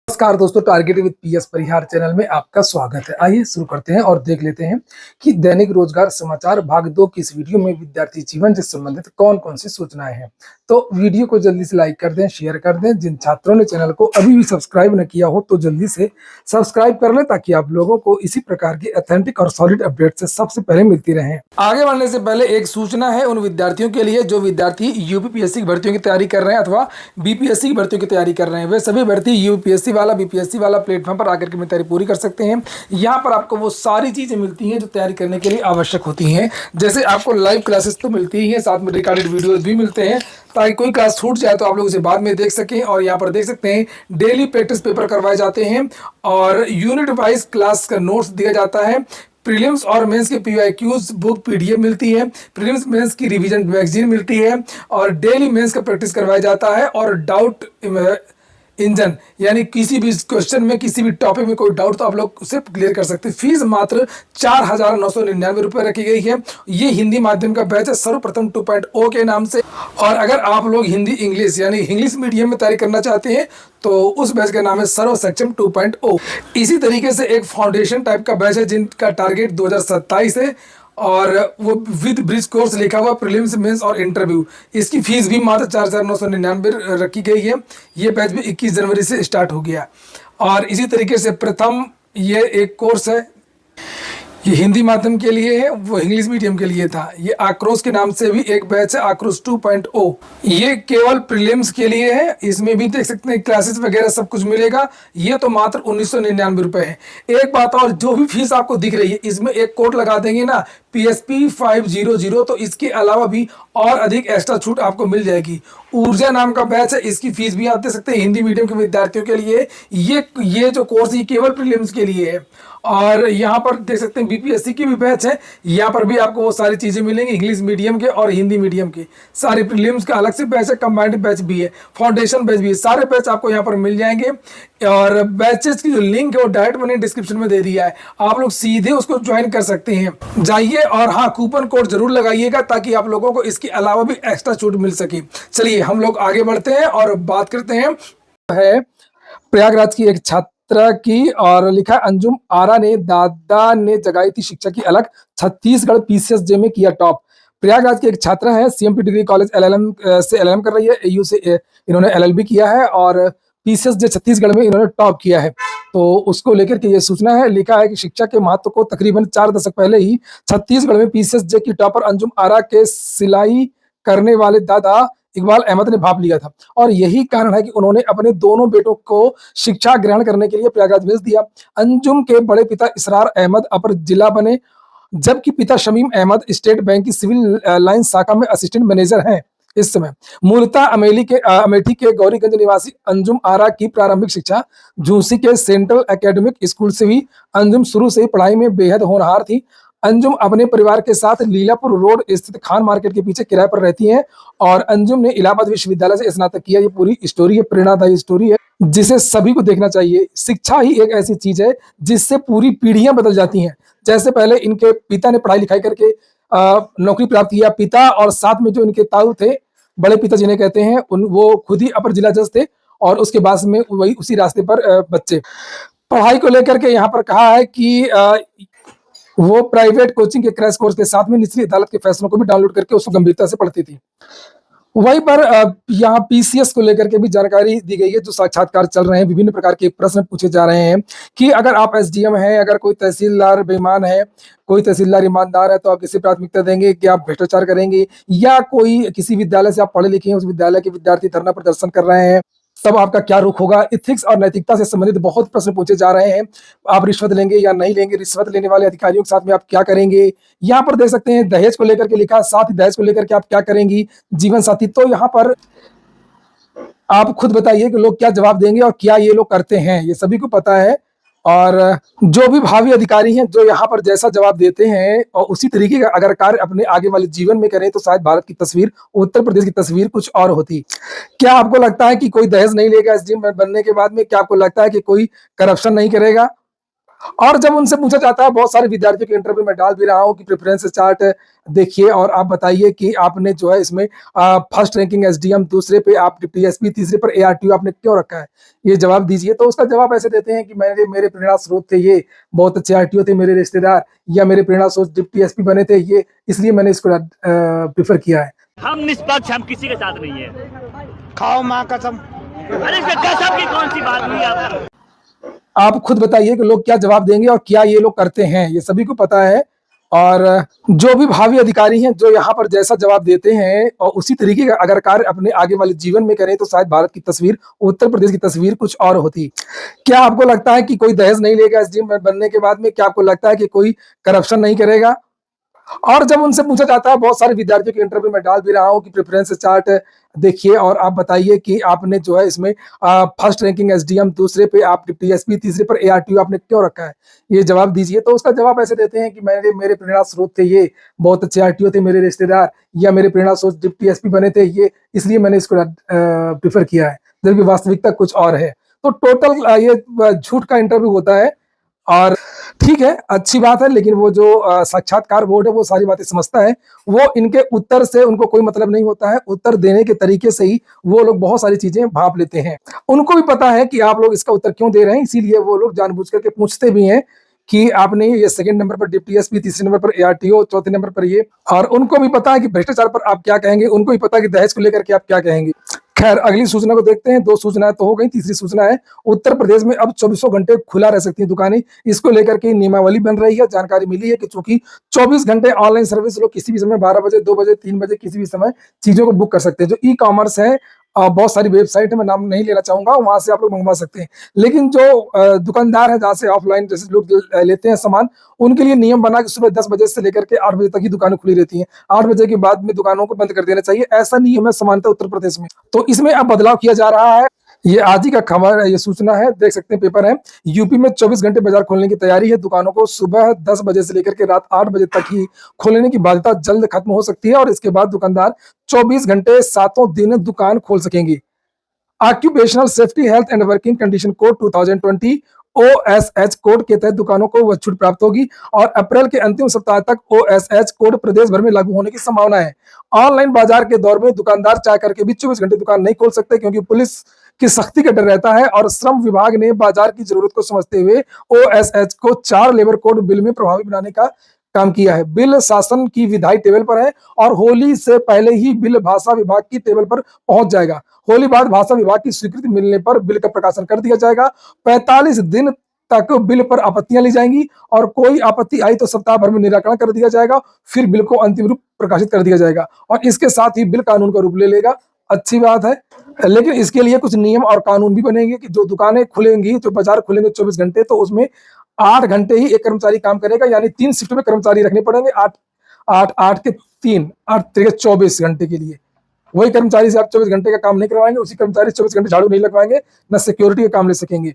नमस्कार दोस्तों, target with PS Parihar channel में आपका स्वागत है। आइए शुरू करते हैं और देख लेते हैं कि दैनिक रोजगार समाचार भाग 2 की इस वीडियो में विद्यार्थी जीवन से संबंधित कौन कौन सी सूचनाएं हैं। तो वीडियो को जल्दी से लाइक कर दें, शेयर कर दें। जिन छात्रों ने चैनल को अभी भी सब्सक्राइब न किया हो तो जल्दी से सब्सक्राइब कर लें ताकि आप लोगों को इसी प्रकार की ऑथेंटिक और सॉलिड अपडेट से सबसे पहले मिलती रहे। आगे बढ़ने से पहले एक सूचना है उन विद्यार्थियों के लिए जो विद्यार्थी यूपीपीएससी की भर्तियों की तैयारी कर रहे हैं अथवा बीपीएससी की भर्तियों की तैयारी कर रहे हैं। वे सभी भर्ती यूपीएससी वाला बीपीएससी वाला प्लेटफॉर्म पर आकर के अपनी तैयारी पूरी कर सकते हैं। यहाँ पर आपको वो सारी चीजें मिलती हैं जो तैयारी करने के लिए आवश्यक होती हैं। जैसे आपको लाइव क्लासेस तो मिलती ही हैं, साथ में रिकॉर्डेड वीडियोस भी मिलते हैं ताकि कोई क्लास छूट जाए तो आप लोग उसे बाद में देख सकें। और यहाँ पर देख सकते हैं डेली प्रैक्टिस पेपर करवाए जाते हैं और यूनिट वाइज क्लास का नोट्स दिया जाता है। प्रीलिम्स और मेंस के पीवाईक्यूज बुक पीडीएफ मिलती है। प्रीलिम्स मेंस की रिवीजन मैगजीन मिलती है और डेली मेंस का प्रैक्टिस करवाया जाता है। और डाउट इंजन यानी किसी भी क्वेश्चन में किसी भी टॉपिक में कोई डाउट तो आप लोग उसे क्लियर कर सकते हैं। फीस मात्र 4,999 रुपये रखी गई है। ये हिंदी माध्यम का बैच है सर्वप्रथम 2.0 के नाम से। और अगर आप लोग हिंदी इंग्लिश यानी इंग्लिश मीडियम में तैयारी करना चाहते हैं तो उस बैच का नाम है सर्व सक्षम 2.0। इसी तरीके से एक फाउंडेशन टाइप का बैच है जिनका टारगेट 2027 है और वो विद ब्रिज कोर्स लिखा हुआ प्रीलिम्स मेंस और इंटरव्यू। इसकी फीस भी मात्र 4,999 रखी गई है। ये बैच भी 21 जनवरी से स्टार्ट हो गया। और इसी तरीके से प्रथम ये एक कोर्स है, ये हिंदी माध्यम के लिए है, वो इंग्लिश मीडियम के लिए था। ये आक्रोश के नाम से भी एक बैच है आक्रोश 2.0। ये केवल प्रीलिम्स के लिए है। इसमें भी देख सकते हैं क्लासेस वगैरह सब कुछ मिलेगा। ये तो मात्र 1999 रुपए है। एक बात और, जो भी फीस आपको दिख रही है इसमें एक कोड लगा देंगे ना PSP 500 तो इसके अलावा भी और अधिक एक्स्ट्रा छूट आपको मिल जाएगी। ऊर्जा नाम का बैच है, इसकी फीस भी आप दे सकते हैं हिंदी मीडियम के विद्यार्थियों के लिए। ये जो कोर्स ये केवल प्रीलिम्स के लिए है। और यहाँ पर देख सकते हैं बीपीएससी की भी बैच है। यहाँ पर भी आपको वो सारी चीजें मिलेंगी इंग्लिश मीडियम के और हिंदी मीडियम के। सारे प्रीलिम्स का अलग से बैच है, कंबाइंड बैच भी है, फाउंडेशन बैच भी है। सारे बैच आपको यहाँ पर मिल जाएंगे। और बैचेस की जो लिंक है वो डायरेक्ट मैंने डिस्क्रिप्शन में दे दिया है, आप लोग सीधे उसको ज्वाइन कर सकते हैं। जाइए और हाँ, कूपन कोड जरूर लगाइएगा ताकि आप लोगों को इसके अलावा भी एक्स्ट्रा छूट मिल सके। चलिए हम लोग आगे बढ़ते हैं और बात करते हैं है प्रयागराज की एक छात्रा की। और लिखा है अंजुम आरा ने दादा ने जगाई थी शिक्षा की अलग, छत्तीसगढ़ पीसीएसजे में किया टॉप। प्रयागराज की एक छात्रा है, सीएमपी डिग्री कॉलेज एलएलएम से एलएलएम कर रही है, एयू से इन्होंने एलएलबी किया है और पीसीएसजे छत्तीसगढ़ में इन्होंने टॉप किया है। तो उसको लेकर के ये सूचना है। लिखा है कि शिक्षा के महत्व को तकरीबन 4 दशक पहले ही छत्तीसगढ़ में पीसीएसजे की टॉपर अंजुम आरा के सिलाई करने वाले दादा इकबाल अहमद ने भाप लिया था और यही कारण है कि उन्होंने अपने दोनों बेटों को शिक्षा ग्रहण करने के लिए प्रयागराज भेज दिया। अंजुम के बड़े पिता इसरार अहमद अपर जिला बने, जबकि पिता शमीम अहमद स्टेट बैंक की सिविल लाइन शाखा में असिस्टेंट मैनेजर हैं इस समय। मूलतः अमेठी के गौरीगंज निवासी अंजुम आरा की प्रारंभिक शिक्षा झूसी के सेंट्रल एकेडमिक स्कूल से हुई। अंजुम शुरू से ही पढ़ाई में बेहद होनहार थी। अंजुम अपने परिवार के साथ लीलापुर रोड स्थित खान मार्केट के पीछे किराए पर रहती हैं और अंजुम ने इलाहाबाद विश्वविद्यालय से स्नातक किया। ये पूरी स्टोरी है, प्रेरणादायी स्टोरी है जिसे सभी को देखना चाहिए। शिक्षा ही एक ऐसी चीज है जिससे पूरी पीढ़ियां बदल जाती हैं। जैसे पहले इनके पिता ने पढ़ाई लिखाई करके नौकरी प्राप्त किया, पिता और साथ में जो इनके ताऊ थे, बड़े पिता जिन्हें कहते हैं, वो खुद ही अपर जिला जज थे और उसके बाद में वही उसी रास्ते पर बच्चे। पढ़ाई को लेकर के यहाँ पर कहा है कि वो प्राइवेट कोचिंग के क्रैश कोर्स के साथ में निचली अदालत के फैसलों को भी डाउनलोड करके उसको गंभीरता से पढ़ती थी। वहीं पर यहाँ पीसीएस को लेकर के भी जानकारी दी गई है। जो साक्षात्कार चल रहे हैं, विभिन्न प्रकार के प्रश्न पूछे जा रहे हैं कि अगर आप एसडीएम हैं, अगर कोई तहसीलदार बेईमान है, कोई तहसीलदार ईमानदार है तो आप किसे प्राथमिकता देंगे, कि आप भ्रष्टाचार करेंगे, या कोई किसी विद्यालय से आप पढ़े लिखे हैं, उस विद्यालय के विद्यार्थी धरना प्रदर्शन कर रहे हैं, तब आपका क्या रुख होगा। इथिक्स और नैतिकता से संबंधित बहुत प्रश्न पूछे जा रहे हैं। आप रिश्वत लेंगे या नहीं लेंगे, रिश्वत लेने वाले अधिकारियों के साथ में आप क्या करेंगे। यहाँ पर देख सकते हैं दहेज को लेकर के लिखा, साथ ही दहेज को लेकर के आप क्या करेंगी, जीवन साथी। तो यहाँ पर आप खुद बताइए कि लोग क्या जवाब देंगे और क्या ये लोग करते हैं, ये सभी को पता है। और जो भी भावी अधिकारी हैं, जो यहाँ पर जैसा जवाब देते हैं और उसी तरीके का अगर कार्य अपने आगे वाले जीवन में करें तो शायद भारत की तस्वीर, उत्तर प्रदेश की तस्वीर कुछ और होती। क्या आपको लगता है कि कोई दहेज नहीं लेगा एसडीएम बनने के बाद में? क्या आपको लगता है कि कोई करप्शन नहीं करेगा? और जब उनसे पूछा जाता है, बहुत सारे विद्यार्थियों के इंटरव्यू में डाल भी रहा हूँ कि प्रेफरेंस चार्ट देखिए और आप बताइए कि आपने जो है इसमें फर्स्ट रैंकिंग एसडीएम, दूसरे पे आप टीएसपी, तीसरे पर एआरटीओ आपने क्यों रखा है, ये जवाब दीजिए। तो उसका जवाब ऐसे देते हैं कि मेरे मेरे प्रेरणा स्रोत थे ये, बहुत अच्छे आरटीओ थे मेरे रिश्तेदार, या मेरे प्रेरणा स्रोत टीएसपी बने थे ये, इसलिए मैंने इसको प्रीफर किया है। हम निष्पक्ष, हम किसी के साथ नहीं है। खाओ माँ कसम। अरे इसमें गजब की कौन सी बात हुई आपको? आप खुद बताइए कि लोग क्या जवाब देंगे और क्या ये लोग करते हैं, ये सभी को पता है। और जो भी भावी अधिकारी हैं जो यहाँ पर जैसा जवाब देते हैं और उसी तरीके का अगर कार्य अपने आगे वाले जीवन में करें तो शायद भारत की तस्वीर, उत्तर प्रदेश की तस्वीर कुछ और होती। क्या आपको लगता है कि कोई दहेज नहीं लेगा एसडीएम बनने के बाद में? क्या आपको लगता है कि कोई करप्शन नहीं करेगा? और जब उनसे पूछा जाता है, बहुत सारे विद्यार्थियों के इंटरव्यू में डाल भी रहा हूँ कि प्रेफरेंस चार्ट देखिए और आप बताइए कि आपने जो है इसमें फर्स्ट रैंकिंग एसडीएम, दूसरे पे आप टीएसपी, तीसरे पर एआरटीओ आपने क्यों रखा है, ये जवाब दीजिए। तो उसका जवाब ऐसे देते हैं कि मेरे मेरे प्रेरणा स्रोत थे ये, बहुत अच्छे आरटीओ थे मेरे रिश्तेदार, या मेरे प्रेरणा स्रोत टीएसपी बने थे ये, इसलिए मैंने इसको प्रीफर किया है, जबकि वास्तविकता कुछ और है। तो टोटल ये झूठ का इंटरव्यू होता है। और ठीक है, अच्छी बात है, लेकिन वो जो साक्षात्कार बोर्ड है वो सारी बातें समझता है। वो इनके उत्तर से उनको कोई मतलब नहीं होता है, उत्तर देने के तरीके से ही वो लोग बहुत सारी चीजें भाप लेते हैं। उनको भी पता है कि आप लोग इसका उत्तर क्यों दे रहे हैं, इसीलिए वो लोग जानबूझ करके पूछते भी हैं कि आपने ये सेकंड नंबर पर टीएसपी, तीसरे नंबर पर एआरटीओ, चौथे नंबर पर ये। और उनको भी पता है कि भ्रष्टाचार पर आप क्या कहेंगे, उनको भी पता है कि दहेज को लेकर के आप क्या कहेंगे। खैर, अगली सूचना को देखते हैं। दो सूचनाएं तो हो गई, तीसरी सूचना है उत्तर प्रदेश में अब 24 घंटे खुला रह सकती है दुकानें। इसको लेकर के नियमावली बन रही है। जानकारी मिली है कि चूंकि 24 घंटे ऑनलाइन सर्विस लोग किसी भी समय 12 बजे, 2 बजे, 3 बजे किसी भी समय चीजों को बुक कर सकते हैं। जो ई कॉमर्स है, बहुत सारी वेबसाइट है, मैं नाम नहीं लेना चाहूंगा, वहां से आप लोग मंगवा सकते हैं। लेकिन जो दुकानदार है जहाँ से ऑफलाइन जैसे लोग लेते हैं सामान, उनके लिए नियम बना कि सुबह 10 बजे से लेकर के 8 बजे तक ही दुकानें खुली रहती हैं। 8 बजे के बाद में दुकानों को बंद कर देना चाहिए, ऐसा नियम है सामान्यतः उत्तर प्रदेश में। तो इसमें अब बदलाव किया जा रहा है। ये आज ही का खबर है, ये सूचना है, देख सकते हैं पेपर है। यूपी में 24 घंटे बाजार खोलने की तैयारी है। दुकानों को सुबह 10 बजे से लेकर के रात 8 बजे तक ही खोलने की बाध्यता जल्द खत्म हो सकती है और इसके बाद दुकानदार 24 घंटे सातों दिन दुकान खोल सकेंगे। Occupational safety health and working condition code 2020 OSH code के तहत दुकानों को वह छूट प्राप्त होगी और अप्रैल के अंतिम सप्ताह तक ओएसएच कोड प्रदेश भर में लागू होने की संभावना है। ऑनलाइन बाजार के दौर में दुकानदार चाह करके भी 24 घंटे दुकान नहीं खोल सकते, क्योंकि पुलिस की सख्ती का डर रहता है और श्रम विभाग ने बाजार की जरूरत को समझते हुए ओएसएच को 4 लेबर कोड बिल में प्रभावी बनाने का काम किया है। बिल शासन की विधायी टेबल पर है और होली से पहले ही बिल भाषा विभाग की टेबल पर पहुंच जाएगा। होली बाद भाषा विभाग की स्वीकृति मिलने पर बिल का प्रकाशन कर दिया जाएगा। 45 दिन तक बिल पर आपत्तियां ली जाएंगी और कोई आपत्ति आई तो सप्ताह भर में निराकरण कर दिया जाएगा। फिर बिल को अंतिम रूप प्रकाशित कर दिया जाएगा और इसके साथ ही बिल कानून का रूप ले लेगा। अच्छी बात है, लेकिन इसके लिए कुछ नियम और कानून भी बनेंगे कि जो दुकानें खुलेंगी, जो बाजार खुलेंगे 24 घंटे, तो उसमें 8 घंटे ही एक कर्मचारी काम करेगा, यानी 3 शिफ्ट में कर्मचारी रखने पड़ेंगे। 8 8 8 के 3 8 3 24 घंटे के लिए। वही कर्मचारी से आप 24 घंटे का काम नहीं करवाएंगे, उसी कर्मचारी 24 घंटे झाड़ू नहीं लगवाएंगे, न सिक्योरिटी का काम ले सकेंगे।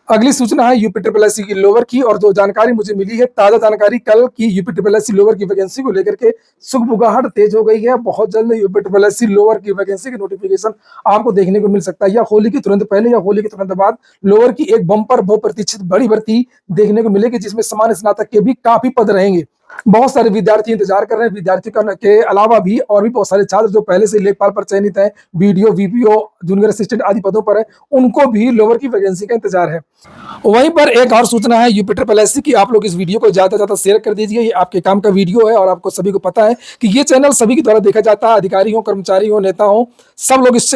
अगली सूचना है यूपी ट्रिपल एससी की लोअर की, और जो जानकारी मुझे मिली है, ताजा जानकारी कल की, यूपी ट्रिपल एससी लोअर की वैकेंसी को लेकर के सुगबुगाहट तेज हो गई है। बहुत जल्द यूपी ट्रिपल एससी लोअर की वैकेंसी की नोटिफिकेशन आपको देखने को मिल सकता है, या होली की तुरंत पहले या होली के तुरंत बाद लोअर की एक बम्पर बहुप्रतीक्षित बड़ी भर्ती देखने को मिलेगी, जिसमें सामान्य स्नातक के भी काफी पद रहेंगे। बहुत सारे विद्यार्थी इंतजार कर रहे हैं। विद्यार्थी के अलावा भी और भी बहुत सारे छात्र जो पहले से लेखपाल पर चयनित हैं, बीडीओ, वीपीओ, जूनियर असिस्टेंट आदि पदों पर है, उनको भी लोअर की वैकेंसी का इंतजार है। वहीं पर एक और सूचना है यूपी ट्रिपल एससी की, आप लोग इस वीडियो को ज्यादा से ज्यादा शेयर कर दीजिए। ये आपके काम का वीडियो है और आपको सभी को पता है कि ये चैनल सभी के द्वारा देखा जाता है, अधिकारी हो, कर्मचारी हो, नेता हो, सब लोग इस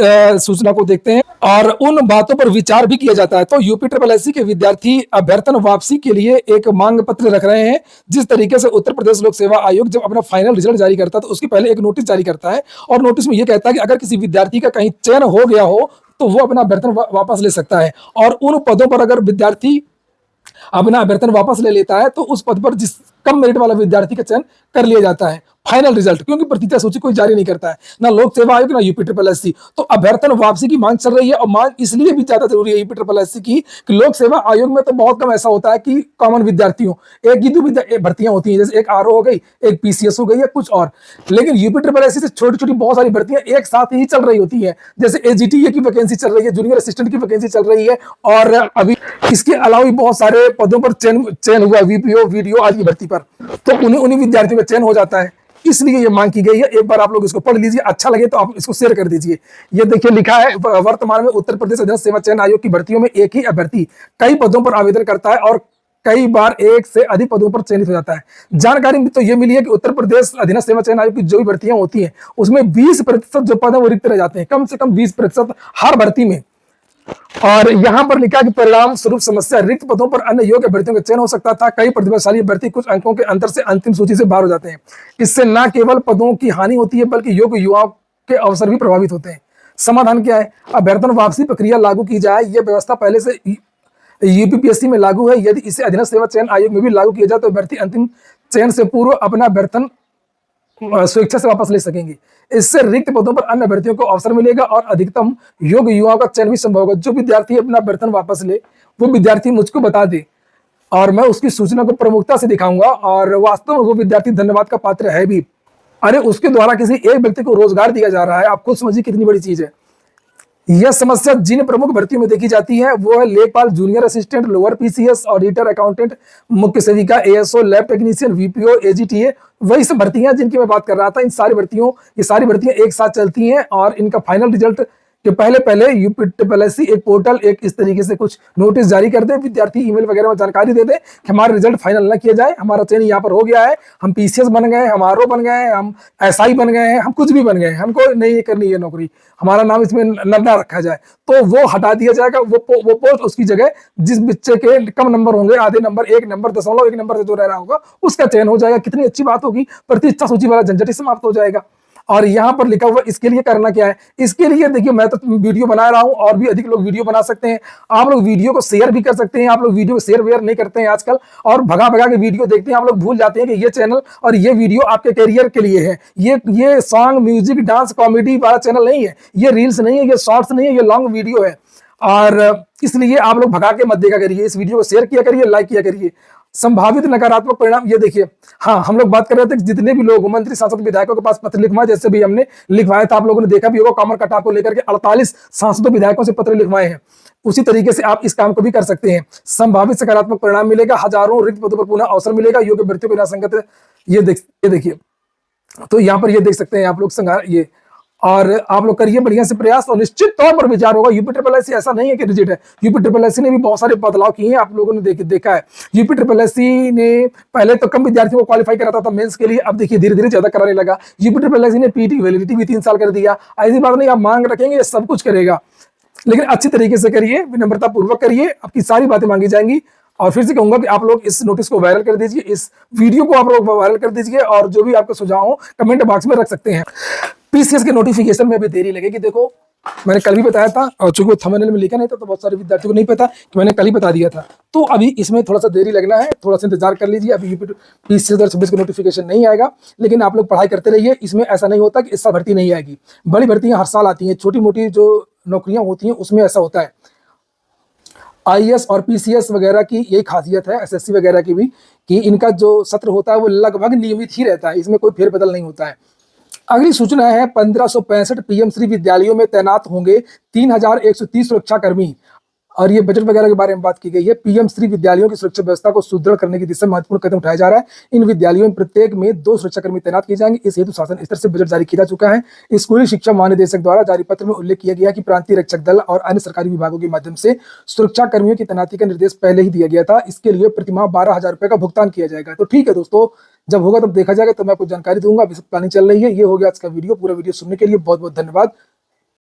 सूचना को देखते हैं और उन बातों पर विचार भी किया जाता है। तो यूपी ट्रिपल एससी के विद्यार्थी अभ्यर्थन वापसी के लिए एक मांग पत्र रख रहे हैं। जिस तरीके से उत्तर प्रदेश लोक सेवा आयोग जब अपना फाइनल रिजल्ट जारी करता है तो उसके पहले एक नोटिस जारी करता है और नोटिस में यह कहता है कि अगर किसी विद्यार्थी का कहीं चयन हो गया हो तो वो अपना अभ्यर्थन वापस ले सकता है, और उन पदों पर अगर विद्यार्थी अपना अभ्यर्थन वापस ले लेता है तो उस पद पर जिस कम मेरिट वाला विद्यार्थी का चयन कर लिया जाता है फाइनल रिजल्ट, क्योंकि प्रतिज्ञा सूची कोई जारी नहीं करता है, ना लोक सेवा आयोग ना यूपी ट्रिपल एससी। तो अभ्यर्थन वापसी की मांग चल रही है, और मांग इसलिए भी ज्यादा जरूरी है यूपी ट्रिपल एससी की कि लोक सेवा आयोग में तो बहुत कम ऐसा होता है कि कॉमन विद्यार्थियों एक ही दो भर्तियां होती हैं, जैसे एक आरओ हो गई, एक पीसीएस हो गई या कुछ और। लेकिन यूपी ट्रिपल एससी से छोटी छोटी बहुत सारी भर्तियां एक साथ ही चल रही होती है, जैसे एजीटीए की वैकेंसी चल रही है, जूनियर असिस्टेंट की वैकेंसी चल रही है, और अभी इसके अलावा भी बहुत सारे पदों पर चयन हुआ, वीपीओ वीडियो आदि भर्ती पर। तो उन्हीं विद्यार्थियों का चयन हो जाता है, इसलिए ये मांग की गई है। एक बार आप लोग इसको पढ़ लीजिए, अच्छा लगे तो आप इसको शेयर कर दीजिए। ये देखिए लिखा है, वर्तमान में उत्तर प्रदेश अधीनस्थ सेवा चयन आयोग की भर्तियों में एक ही अभ्यर्थी कई पदों पर आवेदन करता है और कई बार एक से अधिक पदों पर चयनित हो जाता है। जानकारी तो ये मिली है कि उत्तर प्रदेश अधीनस्थ सेवा चयन आयोग की जो भी भर्तियां होती हैं उसमें 20% जो पद है वो रिक्त रह जाते हैं, कम से कम 20% हर भर्ती में। और यहां पर लिखा कि परिणाम स्वरूप समस्या रिक्त पदों पर अन्य योग्य अभ्यर्थियों का चयन हो सकता था। कई प्रतिभाशाली अभ्यर्थी कुछ अंकों के अंतर से अंतिम सूची से बाहर हो जाते हैं। इससे न केवल पदों की हानि होती है बल्कि योग्य युवाओं के अवसर भी प्रभावित होते हैं। समाधान क्या है? अभ्यर्थन वापसी प्रक्रिया लागू की जाए। यह व्यवस्था पहले से यूपीपीएससी में लागू है। यदि इसे अधीनस्थ सेवा चयन आयोग में भी लागू किया जाए तो अभ्यर्थी अंतिम चयन से पूर्व अपना अभ्यर्थन स्वेच्छा से वापस ले सकेंगे। इससे रिक्त पदों पर अन्य अभ्यर्थियों को अवसर मिलेगा और अधिकतम योग्य युवाओं का चयन भी संभव होगा। जो विद्यार्थी अपना अभ्यर्थन वापस ले वो विद्यार्थी मुझको बता दे और मैं उसकी सूचना को प्रमुखता से दिखाऊंगा, और वास्तव में वो विद्यार्थी धन्यवाद का पात्र है भी। अरे उसके द्वारा किसी एक व्यक्ति को रोजगार दिया जा रहा है, आप खुद समझिए कितनी बड़ी चीज है। यह समस्या जिन प्रमुख भर्तियों में देखी जाती है वो है लेखपाल, junior assistant, lower PCS, auditor, accountant, मुख्य सेविका, ASO, lab technician, VPO, AGTA, वही सब भर्तियां जिनकी मैं बात कर रहा था। इन सारी भर्तियों ये सारी भर्तियां एक साथ चलती हैं और इनका फाइनल रिजल्ट के पहले यूपी ट्रिपल एससी एक पोर्टल एक इस तरीके से कुछ नोटिस जारी कर दे, विद्यार्थी ईमेल वगैरह में जानकारी दे दे कि हमारा रिजल्ट फाइनल ना किया जाए, हमारा चयन यहाँ पर हो गया है, हम पीसीएस बन गए, हम आरओ बन गए, हम एसआई बन गए हैं, हम कुछ भी बन गए, हमको नहीं करनी है नौकरी, हमारा नाम इसमें न रखा जाए, तो वो हटा दिया जाएगा। वो पोस्ट उसकी जगह जिस बच्चे के कम नंबर होंगे, आधे नंबर, 1 नंबर, 0.1 नंबर से जो रह रहा होगा उसका चयन हो जाएगा। कितनी अच्छी बात होगी, प्रतिष्ठा सूची वाला झंझट ही समाप्त हो जाएगा। और यहाँ पर लिखा हुआ इसके लिए करना क्या है? इसके लिए देखिए मैं तो वीडियो बना रहा हूँ और भी अधिक लोग वीडियो बना सकते हैं। आप लोग वीडियो को शेयर भी कर सकते हैं। आप लोग वीडियो को शेयर वेयर नहीं करते हैं आजकल, और भगा भगा के वीडियो देखते हैं। आप लोग भूल जाते हैं कि ये चैनल और ये वीडियो आपके करियर के लिए है। ये सॉन्ग, म्यूजिक, डांस, कॉमेडी वाला चैनल नहीं है, ये रील्स नहीं है, ये शॉर्ट्स नहीं है, ये लॉन्ग वीडियो है। और इसलिए आप लोग भगा के मत देखा करिए, इस वीडियो को शेयर किया करिए, लाइक किया करिए। संभावित नकारात्मक परिणाम ये देखिए, हाँ हम लोग बात कर रहे थे कि जितने भी लोग मंत्री, सांसद, विधायकों के पास पत्र लिखवाए, जैसे भी हमने लिखवाया था, आप लोगों ने देखा भी होगा, कॉमन कटाव को लेकर के 48 सांसदों, विधायकों से पत्र लिखवाए हैं। उसी तरीके से आप इस काम को भी कर सकते हैं। संभावित सकारात्मक परिणाम मिलेगा, हजारों रिक्त पदों पर पुनः अवसर मिलेगा, योग्य अभ्यर्थियों को बिना संगत। ये देखिए, तो यहाँ पर ये देख सकते हैं आप लोग ये, और आप लोग करिए बढ़िया से प्रयास और निश्चित तौर पर विचार होगा। यूपी ट्रिपल एससी ऐसा नहीं है कि रिजिड है, यूपी ट्रिपल एससी ने भी बहुत सारे बदलाव किए हैं, आप लोगों ने देखा है। यूपी ट्रिपल एससी ने पहले तो कम विद्यार्थियों को क्वालिफाई कराता था मेंस के लिए, अब देखिए धीरे धीरे ज्यादा कराने लगा। यूपी ट्रिपल एससी ने पीटी वैलिडिटी भी 3 साल कर दिया। ऐसी बात नहीं आप मांग रखेंगे, ये सब कुछ करेगा, लेकिन अच्छी तरीके से करिए, विनम्रता पूर्वक करिए, आपकी सारी बातें मांगी जाएंगी। और फिर से कहूंगा कि आप लोग इस नोटिस को वायरल कर दीजिए, इस वीडियो को आप लोग वायरल कर दीजिए, और जो भी आपके सुझाव हो कमेंट बॉक्स में रख सकते हैं। पीसीएस के नोटिफिकेशन में अभी देरी लगेगी। देखो मैंने कल भी बताया था, और चूंकि थंबनेल में लिखा नहीं था तो बहुत सारे विद्यार्थियों को नहीं पता कि मैंने कल ही बता दिया था, तो अभी इसमें थोड़ा सा देरी लगना है, थोड़ा सा इंतजार कर लीजिए। अभी पीसीएस 2026 का नोटिफिकेशन नहीं आएगा, लेकिन आप लोग पढ़ाई करते रहिए। इसमें ऐसा नहीं होता कि इस साल भर्ती नहीं आएगी, बड़ी भर्तियां हर साल आती हैं। छोटी मोटी जो नौकरियां होती हैं उसमें ऐसा होता है। आईएएस और पीसीएस वगैरह की यही खासियत है, एसएससी वगैरह की भी, कि इनका जो सत्र होता है वो लगभग नियमित ही रहता है, इसमें कोई फेरबदल नहीं होता है। अगली सूचना है 1565 पीएम श्री विद्यालयों में तैनात होंगे 3130 सुरक्षाकर्मी, और ये बजट वगैरह के बारे में बात की गई है। पीएम श्री विद्यालयों की सुरक्षा व्यवस्था को सुदृढ़ करने की दिशा में महत्वपूर्ण कदम उठाया जा रहा है। इन विद्यालयों में प्रत्येक में 2 सुरक्षाकर्मी तैनात किए जाएंगे। इस हेतु शासन स्तर से बजट जारी किया जा चुका है। स्कूली शिक्षा महानिदेशक द्वारा जारी पत्र में उल्लेख किया गया कि प्रांतीय रक्षक दल और अन्य सरकारी विभागों के माध्यम से सुरक्षा कर्मियों की तैनाती का निर्देश पहले ही दिया गया था। इसके लिए प्रतिमाह 12,000 रुपए का भुगतान किया जाएगा। तो ठीक है दोस्तों, जब होगा तब देखा जाएगा, तो मैं आपको जानकारी दूंगा। अभी सब प्लानिंग चल रही है। ये हो गया आज का वीडियो। पूरा वीडियो सुनने के लिए बहुत बहुत धन्यवाद।